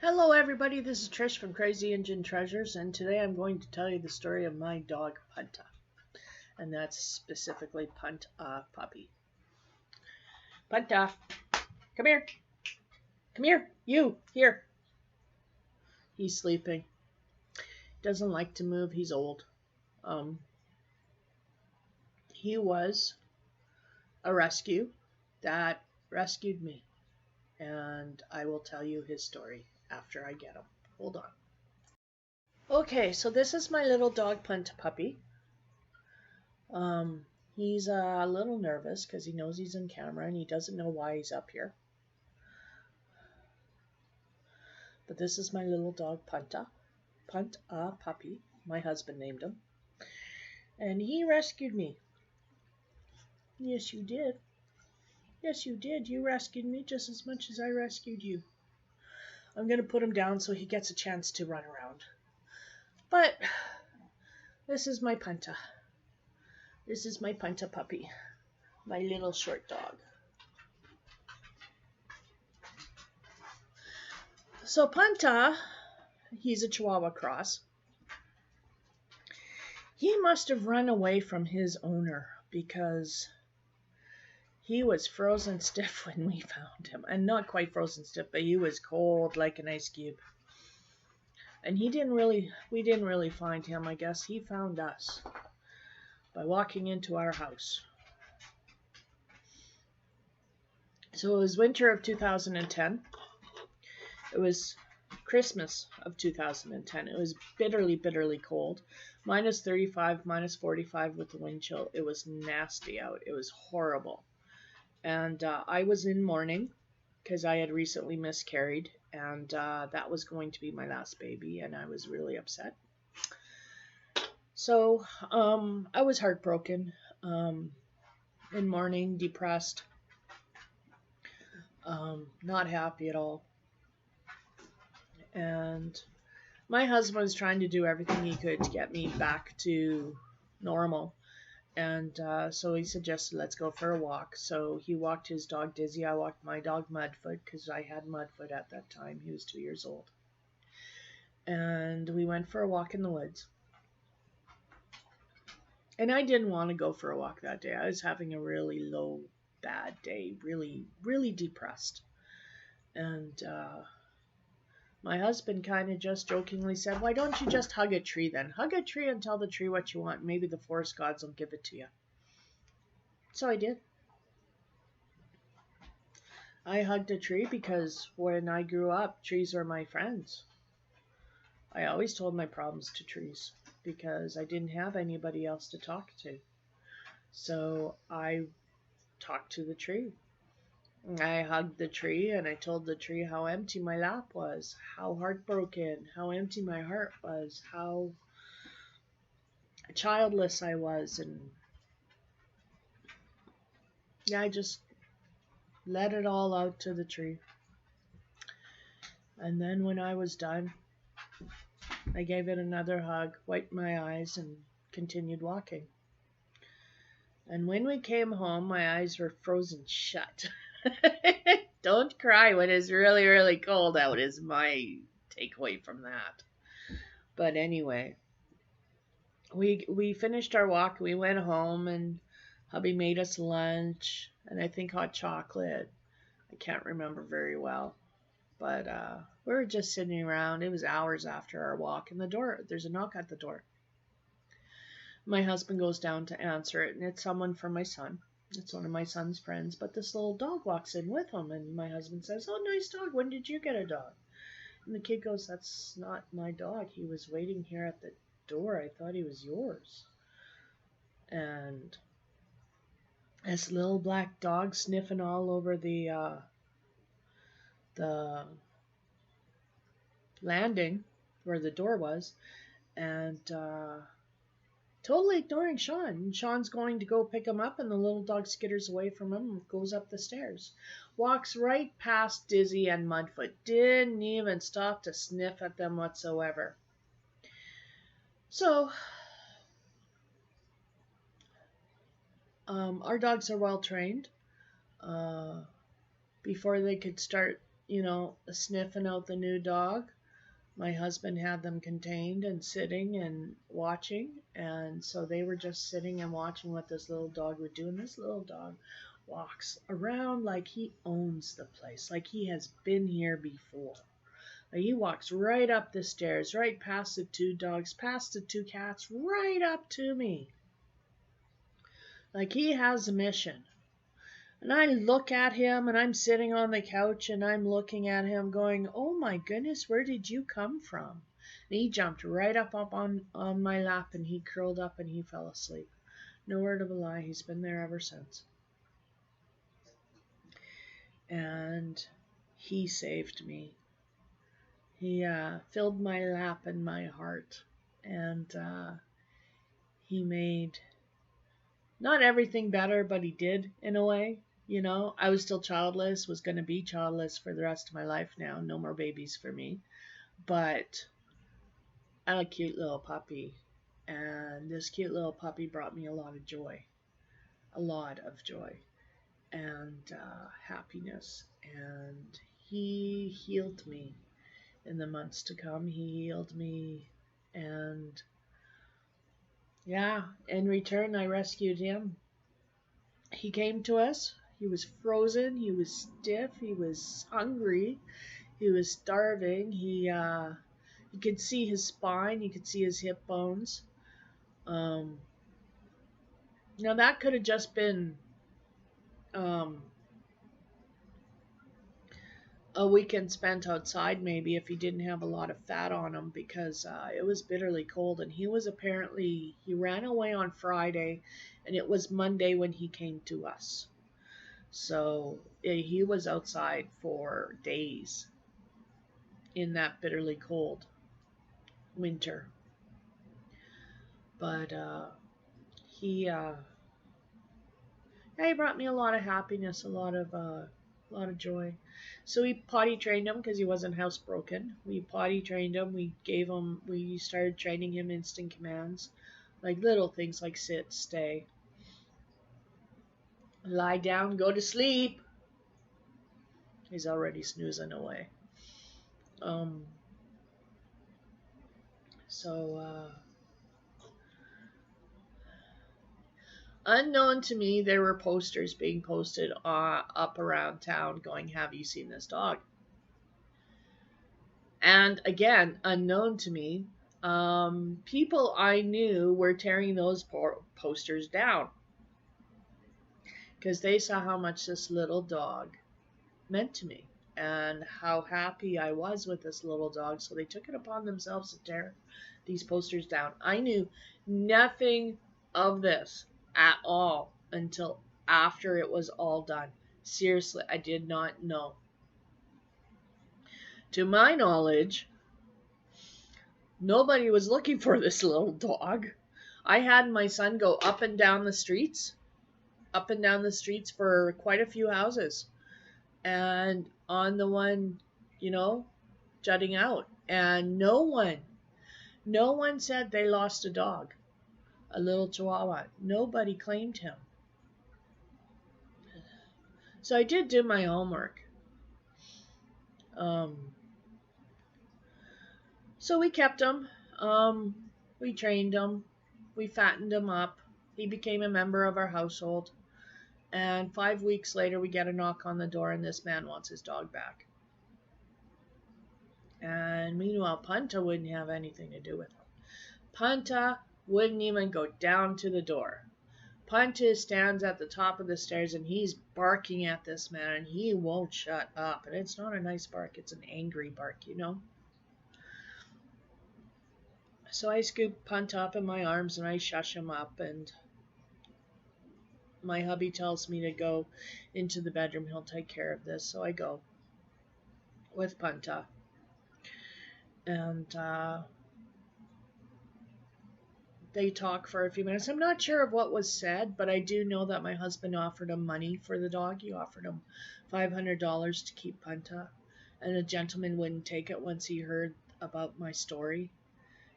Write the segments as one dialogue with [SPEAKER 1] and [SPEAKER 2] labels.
[SPEAKER 1] Hello everybody, this is Trish from Crazy Engine Treasures, and today I'm going to tell you the story of my dog Punt-A, and that's specifically Punt-A-Puppy. Punt-A, come here. Come here. You, here. He's sleeping. Doesn't like to move, he's old. He was a rescue that rescued me, and I will tell you his story after I get him. Hold on. Okay, so this is my little dog Punt-A-Puppy. He's a little nervous because he knows he's on camera and he doesn't know why he's up here. But this is my little dog Punt-A. Punt-A-Puppy. My husband named him. And he rescued me. Yes, you did. Yes, you did. You rescued me just as much as I rescued you. I'm going to put him down so he gets a chance to run around. But this is my Punt-A. This is my Punt-A-Puppy, my little short dog. So Punt-A, he's a Chihuahua cross. He must have run away from his owner because he was frozen stiff when we found him. And not quite frozen stiff, but he was cold like an ice cube. And we didn't really find him, I guess. He found us by walking into our house. So it was winter of 2010. It was Christmas of 2010. It was bitterly, bitterly cold. Minus 35, minus 45 with the wind chill. It was nasty out. It was horrible. And I was in mourning because I had recently miscarried. And that was going to be my last baby. And I was really upset. So I was heartbroken, in mourning, depressed, not happy at all. And my husband was trying to do everything he could to get me back to normal. And so he suggested, let's go for a walk. So he walked his dog Dizzy. I walked my dog Mudfoot because I had Mudfoot at that time. He was 2 years old. And we went for a walk in the woods. And I didn't want to go for a walk that day. I was having a really low, bad day, really, really depressed. And my husband kind of just jokingly said, why don't you just hug a tree then? Hug a tree and tell the tree what you want. Maybe the forest gods will give it to you. So I did. I hugged a tree because when I grew up, trees were my friends. I always told my problems to trees because I didn't have anybody else to talk to. So I talked to the tree. I hugged the tree and I told the tree how empty my lap was, how heartbroken, how empty my heart was, how childless I was. And yeah, I just let it all out to the tree. And then when I was done, I gave it another hug, wiped my eyes, and continued walking. And when we came home, my eyes were frozen shut. Don't cry when it's really, really cold out is my takeaway from that. But anyway, we finished our walk. We went home, and hubby made us lunch, and I think hot chocolate. I can't remember very well. But we were just sitting around. It was hours after our walk, and there's a knock at the door. My husband goes down to answer it, and it's someone from my son. It's one of my son's friends, but this little dog walks in with him, and my husband says, oh, nice dog. When did you get a dog? And the kid goes, that's not my dog. He was waiting here at the door. I thought he was yours. And this little black dog sniffing all over the landing where the door was, and totally ignoring Sean. And Sean's going to go pick him up, and the little dog skitters away from him and goes up the stairs. Walks right past Dizzy and Mudfoot. Didn't even stop to sniff at them whatsoever. So, our dogs are well trained. Before they could start sniffing out the new dog. My husband had them contained and sitting and watching. And so they were just sitting and watching what this little dog would do. And this little dog walks around like he owns the place, like he has been here before. Like he walks right up the stairs, right past the two dogs, past the two cats, right up to me. Like he has a mission. And I look at him and I'm sitting on the couch and I'm looking at him going, oh my goodness, where did you come from? And he jumped right up on my lap and he curled up and he fell asleep. No word of a lie, he's been there ever since. And he saved me. He filled my lap and my heart. And he made not everything better, but he did in a way. I was still childless, was going to be childless for the rest of my life now. No more babies for me. But I had a cute little puppy. And this cute little puppy brought me a lot of joy. A lot of joy. And happiness. And he healed me in the months to come. He healed me. And yeah, in return, I rescued him. He came to us. He was frozen. He was stiff. He was hungry. He was starving. You could see his spine. You could see his hip bones. Now that could have just been um, a weekend spent outside, maybe, if he didn't have a lot of fat on him, because it was bitterly cold. And he ran away on Friday, and it was Monday when he came to us. So he was outside for days in that bitterly cold winter. But he brought me a lot of happiness, a lot of joy. So we potty trained him because he wasn't housebroken. We potty trained him. We started training him instant commands, like little things like sit, stay, lie down, go to sleep. He's already snoozing away. So unknown to me, there were posters being posted up around town going, have you seen this dog? And again, unknown to me, people I knew were tearing those posters down because they saw how much this little dog meant to me and how happy I was with this little dog. So they took it upon themselves to tear these posters down. I knew nothing of this at all until after it was all done. Seriously, I did not know. To my knowledge, nobody was looking for this little dog. I had my son go up and down the streets for quite a few houses. And on the one, jutting out. And no one said they lost a dog, a little Chihuahua. Nobody claimed him. So I did do my homework. So we kept him. We trained him. We fattened him up. He became a member of our household. And 5 weeks later, we get a knock on the door, and this man wants his dog back. And meanwhile, Punt-A wouldn't have anything to do with him. Punt-A wouldn't even go down to the door. Punt-A stands at the top of the stairs, and he's barking at this man, and he won't shut up. And it's not a nice bark. It's an angry bark, So I scoop Punt-A up in my arms, and I shush him up, and my hubby tells me to go into the bedroom. He'll take care of this. So I go with Punt-A. And they talk for a few minutes. I'm not sure of what was said, but I do know that my husband offered him money for the dog. He offered him $500 to keep Punt-A. And the gentleman wouldn't take it once he heard about my story.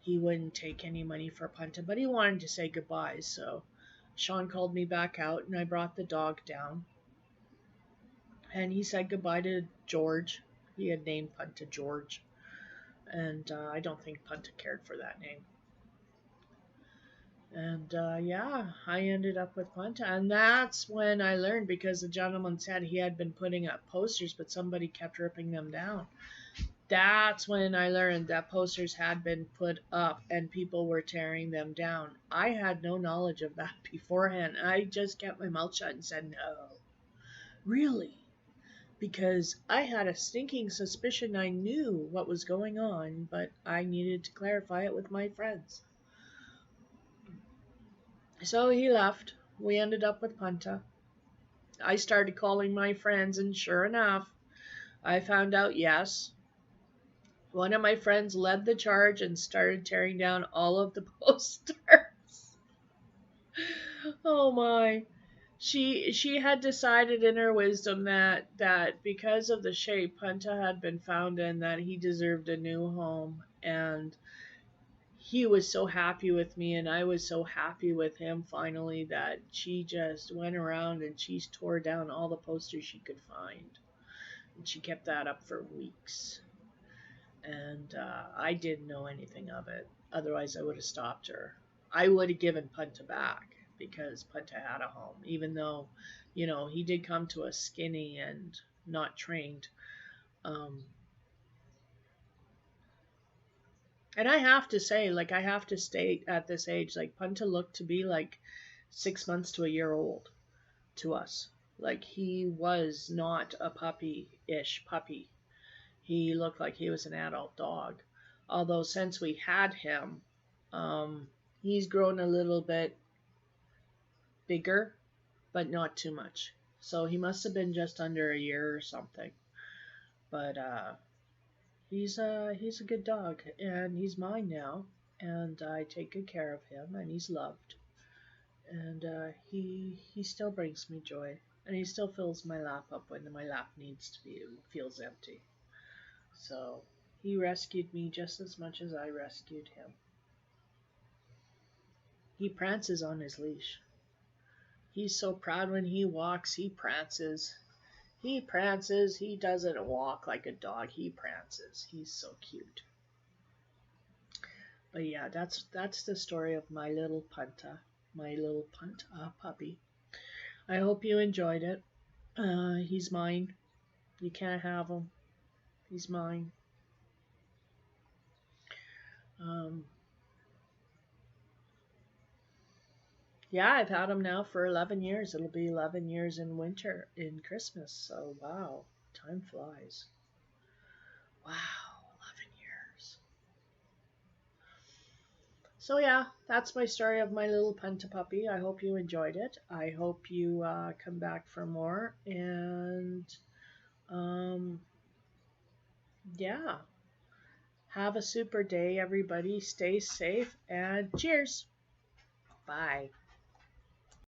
[SPEAKER 1] He wouldn't take any money for Punt-A, but he wanted to say goodbye. So Sean called me back out, and I brought the dog down. And he said goodbye to George. He had named Punta George, and I don't think Punta cared for that name. And yeah, I ended up with Punta, and that's when I learned, because the gentleman said he had been putting up posters, but somebody kept ripping them down. That's when I learned that posters had been put up and people were tearing them down. I had no knowledge of that beforehand. I just kept my mouth shut and said, no, really? Because I had a stinking suspicion I knew what was going on, but I needed to clarify it with my friends. So he left. We ended up with Punta. I started calling my friends, and sure enough, I found out yes. One of my friends led the charge and started tearing down all of the posters. Oh my. She had decided in her wisdom that because of the shape Punta had been found in, that he deserved a new home, and he was so happy with me and I was so happy with him finally, that she just went around and she tore down all the posters she could find. And she kept that up for weeks. And I didn't know anything of it. Otherwise, I would have stopped her. I would have given Punta back, because Punta had a home, even though, he did come to us skinny and not trained. Um, and I have to say, like, I have to state at this age, like, Punta looked to be like 6 months to a year old to us. Like, he was not a puppy-ish puppy. He looked like he was an adult dog. Although since we had him, um, he's grown a little bit bigger, but not too much. So he must have been just under a year or something. But he's a good dog, and he's mine now, and I take good care of him, and he's loved, and he still brings me joy, and he still fills my lap up when my lap needs to be feels empty. So he rescued me just as much as I rescued him. He prances on his leash. He's so proud when he walks. He prances. He prances. He doesn't walk like a dog. He prances. He's so cute. But yeah, that's the story of my little Punta, my little Punt-A-Puppy. I hope you enjoyed it. He's mine. You can't have him. He's mine. Um, yeah, I've had him now for 11 years. It'll be 11 years in winter, in Christmas. So wow, time flies. Wow, 11 years. So yeah, that's my story of my little Punt-A-Puppy. I hope you enjoyed it. I hope you come back for more. And um, yeah, have a super day, everybody. Stay safe and cheers. Bye.